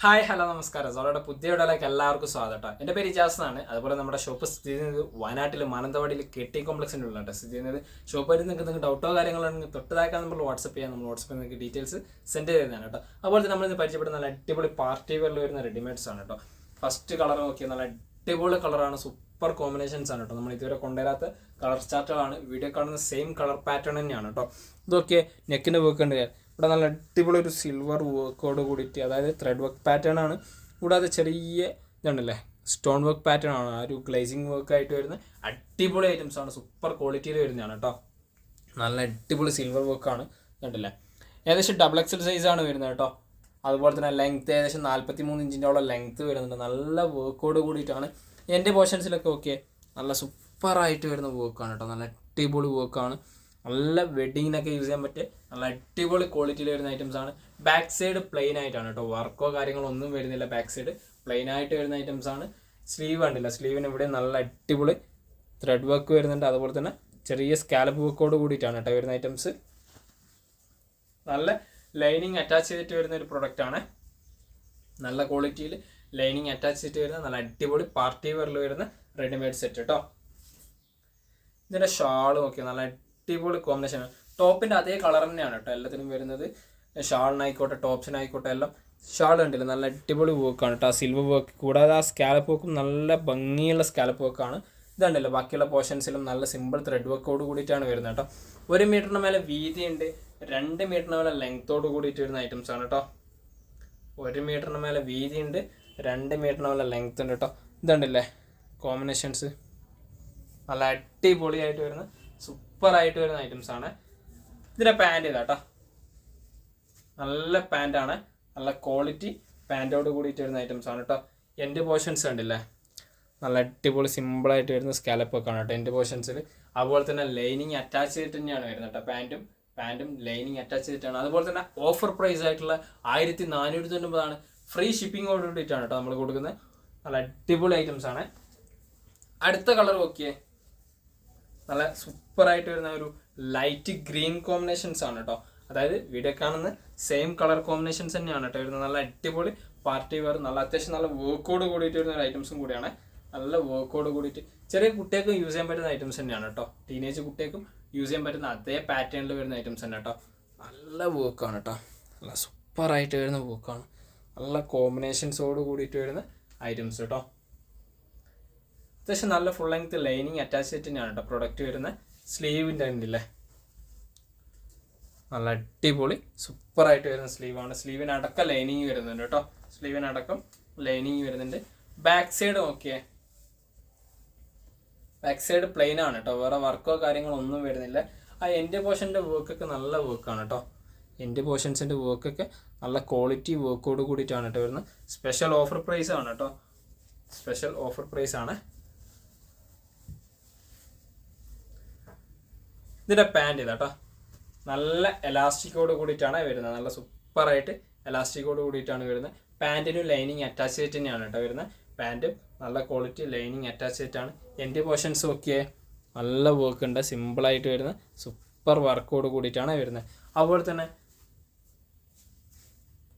Hi hello നമസ്കാരം. സോളയുടെ പുതിയ വീഡിയോയിലേക്ക് എല്ലാവർക്കും സ്വാഗതം. എൻ്റെ പേര് ഇജാസ് എന്നാണ്. അതുപോലെ നമ്മുടെ ഷോപ്പ് സ്ഥിതി ചെയ്യുന്നത് വയനാട്ടിൽ മാനന്തവാടിയിൽ കെട്ടി കോംപ്ലക്സിൻ്റെ ഉള്ളിലാണ് സ്ഥിതി ചെയ്യുന്നത്. ഷോപ്പ് വരുന്ന നിങ്ങൾക്ക് ഡൗട്ടോ കാര്യങ്ങളുണ്ടെങ്കിൽ തൊട്ടതാക്കാൻ നമ്മൾ വാട്സപ്പ് ചെയ്യാം. നമ്മൾ വാട്സപ്പിൽ നിങ്ങൾക്ക് ഡീറ്റെയിൽസ് സെൻഡ് ചെയ്തതാണ് കേട്ടോ. അതുപോലെ നമ്മളിന്ന് പരിചയപ്പെടുന്ന നല്ല അടിപൊളി പാർട്ടി വെയറിൽ വരുന്ന റെഡിമെയ്ഡ്സ് ആണ് കേട്ടോ. ഫസ്റ്റ് കളർ നോക്കിയാൽ നല്ല അടിപൊളി കളറാണ്, സൂപ്പർ കോമ്പിനേഷൻസ് ആണ് കേട്ടോ. നമ്മൾ ഇതുവരെ കൊണ്ടുവരാത്ത കളർ ചാർട്ടുകളാണ്. വീഡിയോ കാണുന്ന സെയിം കളർ പാറ്റേൺ തന്നെയാണ് കേട്ടോ. ഇതൊക്കെ നെക്കിൻ്റെ വർക്ക് ഉണ്ട്. ഇവിടെ നല്ല അടിപൊളി ഒരു സിൽവർ വർക്കോട് കൂടിയിട്ട്, അതായത് ത്രെഡ് വർക്ക് പാറ്റേൺ ആണ്. കൂടാതെ ചെറിയ ഇതുണ്ടല്ലേ സ്റ്റോൺ വർക്ക് പാറ്റേൺ ആണ്. ആ ഒരു ഗ്ലേസിങ് വർക്ക് ആയിട്ട് വരുന്ന അടിപൊളി ഐറ്റംസ് ആണ്. സൂപ്പർ ക്വാളിറ്റിയിൽ വരുന്നതാണ് കേട്ടോ. നല്ല അടിപൊളി സിൽവർ വർക്കാണ്. കണ്ടില്ലേ, ഏകദേശം XXL സൈസാണ് വരുന്നത് കേട്ടോ. അതുപോലെ തന്നെ ലെങ്ത്ത് ഏകദേശം 43 ഇഞ്ചിൻ്റെയോളം ലെങ്ത്ത് വരുന്നുണ്ട്. നല്ല വർക്കോട് കൂടിയിട്ടാണ്. എൻ്റെ പോർഷൻസിലൊക്കെ ഓക്കെ നല്ല സൂപ്പറായിട്ട് വരുന്ന വർക്കാണ് കേട്ടോ. നല്ല അടിപൊളി വർക്കാണ്. നല്ല വെഡിങ്ങിനൊക്കെ യൂസ് ചെയ്യാൻ പറ്റിയ നല്ല അടിപൊളി ക്വാളിറ്റിയിൽ വരുന്ന ഐറ്റംസ് ആണ്. ബാക്ക് സൈഡ് പ്ലെയിൻ ആയിട്ടാണ് കേട്ടോ. വർക്കോ കാര്യങ്ങളോ ഒന്നും വരുന്നില്ല. ബാക്ക് സൈഡ് പ്ലെയിൻ ആയിട്ട് വരുന്ന ഐറ്റംസ് ആണ്. സ്ലീവ് കണ്ടില്ല, സ്ലീവിന് ഇവിടെ നല്ല അടിപൊളി ത്രെഡ് വർക്ക് വരുന്നുണ്ട്. അതുപോലെ തന്നെ ചെറിയ സ്കാലപ്പ് വർക്കോട് കൂടിയിട്ടാണ് കേട്ടോ വരുന്ന ഐറ്റംസ്. നല്ല ലൈനിങ് അറ്റാച്ച് ചെയ്തിട്ട് വരുന്ന ഒരു പ്രൊഡക്റ്റ് ആണ്. നല്ല ക്വാളിറ്റിയിൽ ലൈനിങ് അറ്റാച്ച് ചെയ്തിട്ട് വരുന്ന നല്ല അടിപൊളി പാർട്ടി വെയറിൽ വരുന്ന റെഡിമെയ്ഡ് സെറ്റ് കേട്ടോ. ഇതിൻ്റെ ഷാൾ നോക്കിയാൽ നല്ല അടിപൊളി കോമ്പിനേഷൻ. ടോപ്പിൻ്റെ അതേ കളർ തന്നെയാണ് കേട്ടോ എല്ലാത്തിനും വരുന്നത്. ഷാളിനായിക്കോട്ടെ ടോപ്സിനായിക്കോട്ടെ എല്ലാം ഷാൾ കണ്ടില്ല നല്ല അടിപൊളി വർക്കാണ് കേട്ടോ. ആ സിൽവർ വർക്ക് കൂടാതെ ആ സ്കാലപ്പ് വർക്കും നല്ല ഭംഗിയുള്ള സ്കാലപ്പ് വർക്കാണ്. ഇതുണ്ടല്ലോ ബാക്കിയുള്ള പോർഷൻസിലും നല്ല സിമ്പിൾ ത്രെഡ് വർക്കോട് കൂടിയിട്ടാണ് വരുന്നത് കേട്ടോ. 1 മീറ്ററിന് മേലെ വീതിയുണ്ട്, 2 മീറ്ററിന് മേലെ ലെങ്ത്തോട് കൂടിയിട്ട് വരുന്ന ഐറ്റംസ് ആണ് കേട്ടോ. 1 മീറ്ററിന് മേലെ വീതിയുണ്ട്, 2 മീറ്ററിന് മേലെ ലെങ്ത് ഉണ്ട് കേട്ടോ. ഇതുണ്ടല്ലേ കോമ്പിനേഷൻസ് നല്ല അടിപൊളിയായിട്ട് വരുന്ന സൂപ്പറായിട്ട് വരുന്ന ഐറ്റംസ് ആണ്. ഇതിൻ്റെ പാൻറ് ഇതാ കേട്ടോ. നല്ല പാൻറ്റാണ്, നല്ല ക്വാളിറ്റി പാൻറ്റോട് കൂടിയിട്ട് വരുന്ന ഐറ്റംസ് ആണ് കേട്ടോ. എൻ്റെ പോർഷൻസ് കണ്ടില്ലേ നല്ല അടിപൊളി സിമ്പിളായിട്ട് വരുന്ന സ്കാലപ്പ് ഒക്കെ ആണ് കേട്ടോ എൻ്റെ പോർഷൻസിൽ. അതുപോലെ തന്നെ ലൈനിങ് അറ്റാച്ച് ചെയ്തിട്ട് തന്നെയാണ് വരുന്നത് കേട്ടോ. പാൻറ്റും ലൈനിങ് അറ്റാച്ച് ചെയ്തിട്ടാണ്. അതുപോലെ തന്നെ ഓഫർ പ്രൈസ് ആയിട്ടുള്ള 1490 ഫ്രീ ഷിപ്പിങ്ങോട് കൂടിയിട്ടാണ് കേട്ടോ നമ്മൾ കൊടുക്കുന്നത്. നല്ല അടിപൊളി ഐറ്റംസ് ആണ്. അടുത്ത കളർ നോക്കിയേ, നല്ല സൂപ്പറായിട്ട് വരുന്ന ഒരു ലൈറ്റ് ഗ്രീൻ കോമ്പിനേഷൻസ് ആണ് കേട്ടോ. അതായത് വീഡിയോ കാണുന്ന സെയിം കളർ കോമ്പിനേഷൻസ് തന്നെയാണ് കേട്ടോ വരുന്നത്. നല്ല അടിപൊളി പാർട്ടി വെയർ, നല്ല അത്യാവശ്യം നല്ല വർക്കോട് കൂടിയിട്ട് വരുന്ന ഒരു ഐറ്റംസും കൂടിയാണ്. നല്ല വർക്കോട് കൂടിയിട്ട് ചെറിയ കുട്ടികൾക്കും യൂസ് ചെയ്യാൻ പറ്റുന്ന ഐറ്റംസ് തന്നെയാണ് കേട്ടോ. ടീനേജ് കുട്ടികൾക്കും യൂസ് ചെയ്യാൻ പറ്റുന്ന അതേ പാറ്റേണിൽ വരുന്ന ഐറ്റംസ് തന്നെ കേട്ടോ. നല്ല വർക്കാണ് കേട്ടോ. നല്ല സൂപ്പറായിട്ട് വരുന്ന വർക്കാണ്. നല്ല കോമ്പിനേഷൻസോട് കൂടിയിട്ട് വരുന്ന ഐറ്റംസ് കേട്ടോ. അത്യാവശ്യം നല്ല ഫുൾ ലെങ്ത് ലൈനിങ് അറ്റാച്ച് ചെയ്തിട്ട് തന്നെയാണ് കേട്ടോ പ്രൊഡക്റ്റ് വരുന്നത്. സ്ലീവിൻ്റെ ഉണ്ടല്ലേ നല്ല അടിപൊളി സൂപ്പറായിട്ട് വരുന്ന സ്ലീവാണ്. സ്ലീവിനടക്കം ലൈനിങ് വരുന്നുണ്ട് കേട്ടോ. സ്ലീവിനടക്കം ലൈനിങ് വരുന്നുണ്ട്. ബാക്ക് സൈഡ് നോക്കിയേ, ബാക്ക് സൈഡ് പ്ലെയിൻ ആണ് കേട്ടോ. വേറെ വർക്കോ കാര്യങ്ങളോ ഒന്നും വരുന്നില്ല. ആ എൻ്റെ പോർഷൻ്റെ വർക്കൊക്കെ നല്ല വർക്കാണ് കേട്ടോ. എൻ്റെ പോർഷൻസിൻ്റെ വർക്കൊക്കെ നല്ല ക്വാളിറ്റി വർക്കോട് കൂടിയിട്ടാണ് കേട്ടോ വരുന്നത്. സ്പെഷ്യൽ ഓഫർ പ്രൈസ് ആണ് കേട്ടോ. സ്പെഷ്യൽ ഓഫർ പ്രൈസ് ആണ്. ഇതിൻ്റെ പാൻറ് ഇതാ കേട്ടോ. നല്ല എലാസ്റ്റിക്കോട് കൂടിയിട്ടാണ് വരുന്നത്. നല്ല സൂപ്പറായിട്ട് എലാസ്റ്റിക്കോട് കൂടിയിട്ടാണ് വരുന്നത്. പാൻറ്റിനും ലൈനിങ് അറ്റാച്ച് ചെയ്തിട്ട് തന്നെയാണ് കേട്ടോ വരുന്നത്. പാൻറ്റും നല്ല ക്വാളിറ്റി ലൈനിങ് അറ്റാച്ച് ചെയ്തിട്ടാണ്. എൻ്റെ പോർഷൻസ് നോക്കിയേ നല്ല വർക്ക് ഉണ്ട്. സിമ്പിളായിട്ട് വരുന്ന സൂപ്പർ വർക്കോട് കൂടിയിട്ടാണ് വരുന്നത്. അതുപോലെ തന്നെ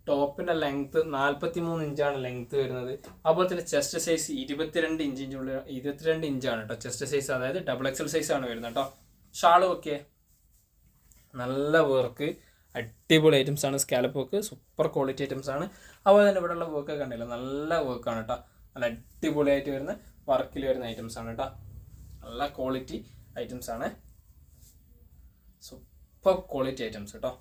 ടോപ്പിൻ്റെ ലെങ്ത്ത് 43 ഇഞ്ചാണ് ലെങ്ത്ത് വരുന്നത്. അതുപോലെ തന്നെ ചെസ്റ്റ് സൈസ് 22 ഇഞ്ചാണ് കേട്ടോ ചെസ്റ്റ് സൈസ്. അതായത് XXL സൈസാണ് വരുന്നത് കേട്ടോ. ഷാള് നോക്കിയേ നല്ല വർക്ക്, അടിപൊളി ഐറ്റംസ് ആണ്. Scallop work super quality items ആണ്. അതുപോലെ തന്നെ ഇവിടെയുള്ള വർക്ക് കണ്ടില്ല നല്ല വർക്കാണ് കേട്ടോ. നല്ല അടിപൊളിയായിട്ട് വരുന്ന വർക്കിൽ വരുന്ന ഐറ്റംസ് ആണ് കേട്ടോ. നല്ല ക്വാളിറ്റി ഐറ്റംസ് ആണ്. സൂപ്പർ ക്വാളിറ്റി ഐറ്റംസ് കേട്ടോ.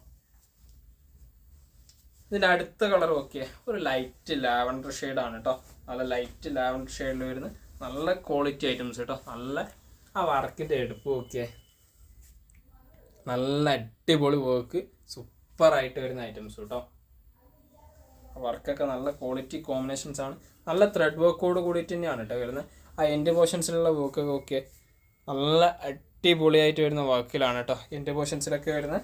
ഇതിൻ്റെ അടുത്ത കളർ നോക്കിയേ ഒരു ലൈറ്റ് ലാവൻഡർ ഷെയ്ഡാണ് കേട്ടോ. നല്ല ലൈറ്റ് ലാവൻഡർ ഷെയ്ഡിൽ വരുന്ന നല്ല ക്വാളിറ്റി ഐറ്റംസ് കേട്ടോ. നല്ല ആ വർക്കിൻ്റെ എടുപ്പ് നോക്കിയേ നല്ല അടിപൊളി വർക്ക് സൂപ്പറായിട്ട് വരുന്ന ഐറ്റംസ് കേട്ടോ. വർക്കൊക്കെ നല്ല ക്വാളിറ്റി കോമ്പിനേഷൻസ് ആണ്. നല്ല ത്രെഡ് വർക്കോട് കൂടിയിട്ട് തന്നെയാണ് കേട്ടോ വരുന്നത്. ആ എൻ്റെ പോർഷൻസിലുള്ള വർക്കൊക്കെ ഓക്കെ നല്ല അടിപൊളിയായിട്ട് വരുന്ന വർക്കിലാണ് കേട്ടോ എൻ്റെ പോർഷൻസിലൊക്കെ വരുന്നത്.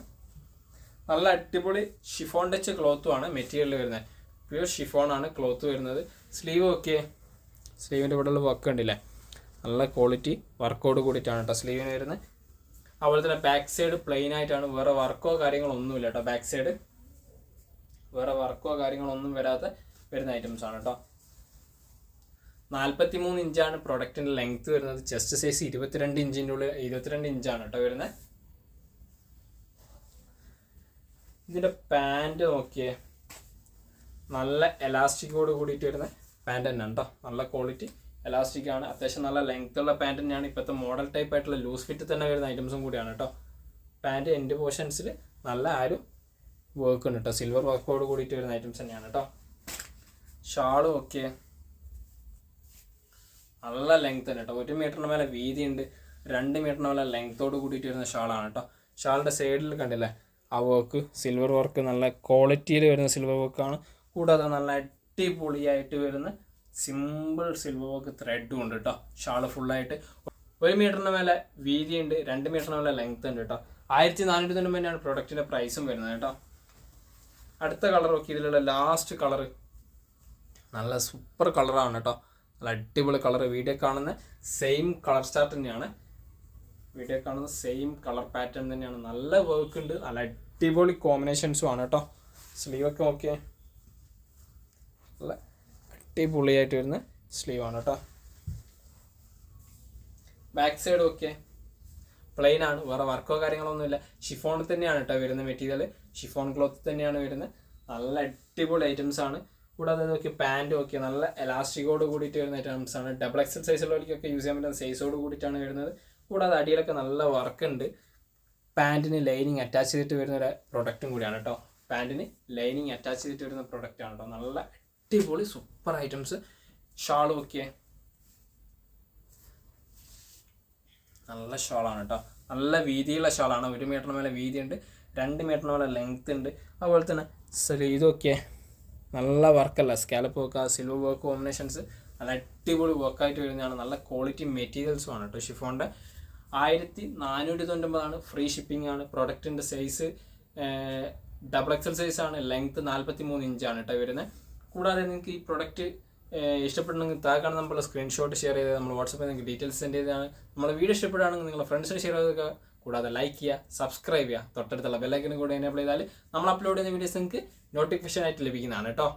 നല്ല അടിപൊളി ഷിഫോൺ ടച്ച് ക്ലോത്തുമാണ് മെറ്റീരിയൽ വരുന്നത്. പ്യൂർ ഷിഫോണാണ് ക്ലോത്ത് വരുന്നത്. സ്ലീവ് ഓക്കെ, സ്ലീവിൻ്റെ ഇവിടെയുള്ള വർക്ക് ഉണ്ടല്ലേ നല്ല ക്വാളിറ്റി വർക്കോട് കൂടിയിട്ടാണ് കേട്ടോ സ്ലീവിന് വരുന്നത്. അതുപോലെ തന്നെ ബാക്ക് സൈഡ് പ്ലെയിൻ ആയിട്ടാണ്. വേറെ വർക്കോ കാര്യങ്ങളോ ഒന്നുമില്ല കേട്ടോ. ബാക്ക് സൈഡ് വേറെ വർക്കോ കാര്യങ്ങളൊന്നും വരാത്ത വരുന്ന ഐറ്റംസ് ആണ് കേട്ടോ. 43 ഇഞ്ചാണ് പ്രൊഡക്റ്റിൻ്റെ ലെങ്ത് വരുന്നത്. ചെസ്റ്റ് സൈസ് 22 ഇഞ്ചിൻ്റെ ഉള്ളിൽ 22 ഇഞ്ചാണ് കേട്ടോ വരുന്നത്. ഇതിൻ്റെ പാൻറ് നോക്കിയേ, നല്ല എലാസ്റ്റിക്കോട് കൂടിയിട്ട് വരുന്ന പാൻറ് തന്നെയാണ് കേട്ടോ. നല്ല ക്വാളിറ്റി എലാസ്റ്റിക് ആണ്, അത്യാവശ്യം നല്ല ലെങ്ത് ഉള്ള പാൻറ് തന്നെയാണ്. ഇപ്പോഴത്തെ മോഡൽ ടൈപ്പ് ആയിട്ടുള്ള ലൂസ് ഫിറ്റ് തന്നെ വരുന്ന ഐറ്റംസും കൂടിയാണ് കേട്ടോ. പാൻറ് എൻഡ് പോർഷൻസിൽ നല്ല വർക്ക് ഉണ്ട് കേട്ടോ. സിൽവർ വർക്കോട് കൂടിയിട്ട് വരുന്ന ഐറ്റംസ് തന്നെയാണ് കേട്ടോ. ഷാളും ഒക്കെ നല്ല ലെങ്ത് തന്നെ കേട്ടോ. 1 മീറ്ററിന് മേലെ വീതിയുണ്ട്, 2 മീറ്ററിന് മേലെ ലെങ്ത്തോട് കൂടിയിട്ട് വരുന്ന ഷാളാണ് കേട്ടോ. ഷാളിൻ്റെ സൈഡിൽ കണ്ടില്ലേ ആ വർക്ക്, സിൽവർ വർക്ക് നല്ല ക്വാളിറ്റിയിൽ വരുന്ന സിൽവർ വർക്കാണ്. കൂടാതെ നല്ല അടിപൊളിയായിട്ട് വരുന്ന സിമ്പിൾ സിൽവർ വർക്ക് ത്രെഡും ഉണ്ട് കേട്ടോ. ഷാള് ഫുള്ളായിട്ട് 1 മീറ്ററിന് മേലെ വീതിയുണ്ട്, 2 മീറ്ററിന് മേലെ ലെങ്ത് ഉണ്ട് കേട്ടോ. 1490 തന്നെയാണ് പ്രൊഡക്റ്റിൻ്റെ പ്രൈസും വരുന്നത് കേട്ടോ. അടുത്ത കളർ നോക്കി, ഇതിലുള്ള ലാസ്റ്റ് കളർ നല്ല സൂപ്പർ കളറാണ് കേട്ടോ. നല്ല അടിപൊളി കളർ. വീഡിയോ കാണുന്ന സെയിം കളർ ചാർട്ട് തന്നെയാണ്, വീഡിയോ കാണുന്ന സെയിം കളർ പാറ്റേൺ തന്നെയാണ്. നല്ല വർക്ക് ഉണ്ട്, നല്ല അടിപൊളി കോമ്പിനേഷൻസും ആണ് കേട്ടോ. സ്ലീവൊക്കെ നോക്കിയേ, നല്ല അടിപൊളിയായിട്ട് വരുന്ന സ്ലീവാണ് കേട്ടോ. ബാക്ക് സൈഡ് ഓക്കെ പ്ലെയിൻ ആണ്, വേറെ വർക്കോ കാര്യങ്ങളൊന്നുമില്ല. ഷിഫോണിൽ തന്നെയാണ് കേട്ടോ വരുന്ന മെറ്റീരിയൽ, ഷിഫോൺ ക്ലോത്ത് തന്നെയാണ് വരുന്നത്. നല്ല അടിപൊളി ഐറ്റംസ് ആണ്. കൂടാതെ നോക്കി പാൻറ് നോക്കി നല്ല എലാസ്റ്റിക്കോട് കൂടിയിട്ട് വരുന്ന ഐറ്റംസ് ആണ്. ഡബിൾ എക്സൽ സൈസുള്ളവർക്കൊക്കെ യൂസ് ചെയ്യാൻ പറ്റുന്ന സൈസോട് കൂടിയിട്ടാണ് വരുന്നത്. കൂടാതെ അടിയിലൊക്കെ നല്ല വർക്ക് ഉണ്ട്. പാൻറ്റിന് ലൈനിങ് അറ്റാച്ച് ചെയ്തിട്ട് വരുന്ന ഒരു പ്രൊഡക്റ്റും കൂടിയാണ് കേട്ടോ. പാൻറ്റിന് ലൈനിങ് അറ്റാച്ച് ചെയ്തിട്ട് വരുന്ന പ്രൊഡക്റ്റാണ് കേട്ടോ. നല്ല അടിപൊളി സൂപ്പർ ഐറ്റംസ്. ഷാൾ നോക്കിയേ, നല്ല ഷാളാണ് കേട്ടോ. നല്ല വീതിയുള്ള ഷാളാണ്. 1 മീറ്ററിന് മേലെ വീതിയുണ്ട്, 2 മീറ്ററിന് മേലെ ലെങ്ത് ഉണ്ട്. അതുപോലെ തന്നെ ഇതൊക്കെ നല്ല വർക്കല്ല, scallop work, silver work combinations നല്ല അടിപൊളി വർക്കായിട്ട് വരുന്നതാണ്. നല്ല ക്വാളിറ്റി മെറ്റീരിയൽസും ആണ് കേട്ടോ. ഷിഫോണിൻ്റെ 1490 ഫ്രീ ഷിപ്പിംഗ് ആണ്. പ്രൊഡക്റ്റിൻ്റെ സൈസ് ഡബിൾ എക്സൽ സൈസാണ്, ലെങ്ത്ത് 43 ഇഞ്ചാണ് കേട്ടോ വരുന്നത്. കൂടാതെ നിങ്ങൾക്ക് ഈ പ്രൊഡക്റ്റ് ഇഷ്ടപ്പെടണമെങ്കിൽ താഴെ നമ്മൾ സ്ക്രീൻഷോട്ട് ഷെയർ ചെയ്ത് നമ്മൾ വാട്സപ്പിൽ നിങ്ങൾക്ക് ഡീറ്റെയിൽസ് സെൻഡ് ചെയ്തതാണ്. നമ്മുടെ വീഡിയോ ഇഷ്ടപ്പെടുകയാണെങ്കിൽ നിങ്ങളുടെ ഫ്രണ്ട്സിന് ഷെയർ ചെയ്തൊക്കെ. കൂടാതെ ലൈക്ക് ചെയ്യുക, സബ്സ്ക്രൈബ് ചെയ്യുക, തൊട്ടടുത്തുള്ള ബെല്ലൈക്കനും കൂടെ എനേബിൾ ചെയ്താൽ നമ്മൾ അപ്ലോഡ് ചെയ്യുന്ന വീഡിയോസ് നിങ്ങൾക്ക് നോട്ടിഫിക്കേഷൻ ആയിട്ട് ലഭിക്കുന്നതാണ് കേട്ടോ.